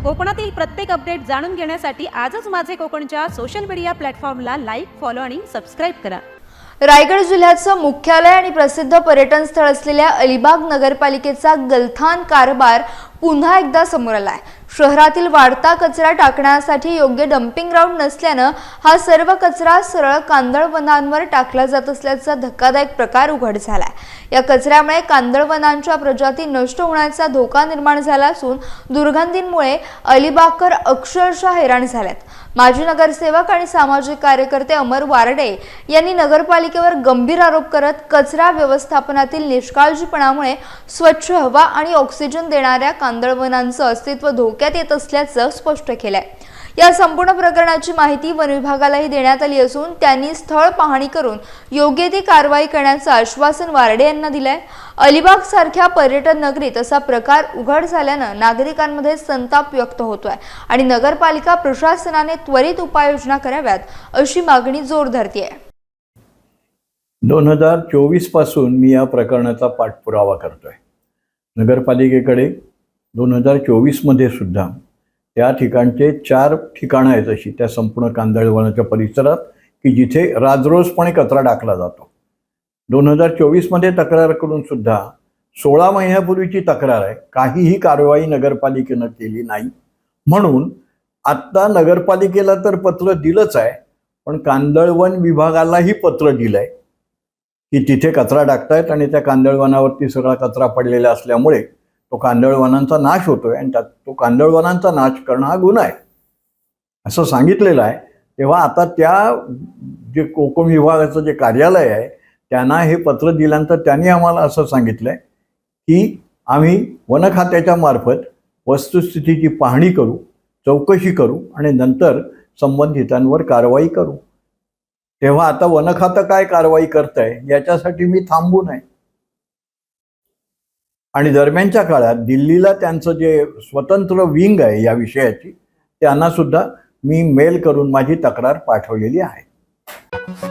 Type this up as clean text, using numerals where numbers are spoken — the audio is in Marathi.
कोकणातील प्रत्येक अपडेट जाणून घेण्यासाठी आजच माझे कोकणच्या सोशल मीडिया प्लॅटफॉर्मला लाईक, फॉलो आणि सबस्क्राईब करा। रायगड जिल्ह्याचं मुख्यालय आणि प्रसिद्ध पर्यटन स्थळ असलेल्या अलिबाग नगरपालिकेचा गलथान कारभार पुन्हा एकदा समोर आलाय। शहरातील वाढता कचरा टाकण्यासाठी योग्य डम्पिंग ग्राउंड नसल्यानं हा सर्व कचरा सरळ कांदळवनांवर टाकला जात असल्याचा धक्कादायक प्रकार उघड झालाय। या कचऱ्यामुळे कांदळवनांच्या प्रजाती नष्ट होण्याचा धोका निर्माण झाला असून दुर्गंधीमुळे अलिबागकर अक्षरशः हैराण झालेत। माजी नगरसेवक आणि सामाजिक कार्यकर्ते अमर वारडे यांनी नगरपालिकेवर गंभीर आरोप करत कचरा व्यवस्थापनातील निष्काळजीपणामुळे स्वच्छ हवा आणि ऑक्सिजन देणाऱ्या कांदळवनांचं अस्तित्व धोक्यात येत असल्याचं स्पष्ट केलंय। या संपूर्ण प्रकरणाची माहिती वन विभागालाही देण्यात आली असून त्यांनी स्थळ पाहणी करून योग्य ती कारवाई करण्याचं आश्वासन वारडे यांना दिलंय। अलिबाग सारख्या पर्यटन नगरीत असा प्रकार उघड झाल्यानं नागरिकांमध्ये संताप व्यक्त होतोय आणि नगरपालिका प्रशासनाने त्वरित उपाययोजना कराव्यात अशी मागणी जोर धरतेय। 2024 पासून मी या प्रकरणाचा पाठपुरावा करतोय। नगरपालिकेकडे 2024 मध्ये सुद्धा त्या ठिकाणचे 4 ठिकाणं आहेत अशी त्या संपूर्ण कांदळवनाच्या परिसरात की जिथे राजरोसपणे कचरा टाकला जातो। 2024 मध्ये तक्रार करून सुद्धा 16 महिन्यापूर्वीची तक्रार आहे, काहीही कारवाई नगरपालिकेनं केली नाही। म्हणून आत्ता नगरपालिकेला तर पत्र दिलंच आहे, पण कांदळवन विभागालाही पत्र दिलंय की तिथे कचरा टाकतायत आणि त्या कांदळवनावरती सगळा कचरा पडलेला असल्यामुळे तो कांदळवनांचा नाश होतोय आणि तो कांदळवनांचा नाश करणं हा गुन्हा आहे असं सांगितलेलं आहे। तेव्हा आता त्या जे कोकण विभागाचं जे कार्यालय आहे त्यांना हे पत्र दिल्यानंतर त्यांनी आम्हाला असं सांगितलंय की आम्ही वन खात्याच्या मार्फत वस्तुस्थितीची पाहणी करू, चौकशी करू आणि नंतर संबंधितांवर कारवाई करू। तेव्हा आता वन खातं काय कारवाई करतंय याच्यासाठी मी थांबून आहे। आणि दरम्यानच्या काळात दिल्लीला त्यांचं जे स्वतंत्र विंग आहे या विषयाची त्यांना सुद्धा मी मेल करून माझी तक्रार पाठवलेली आहे।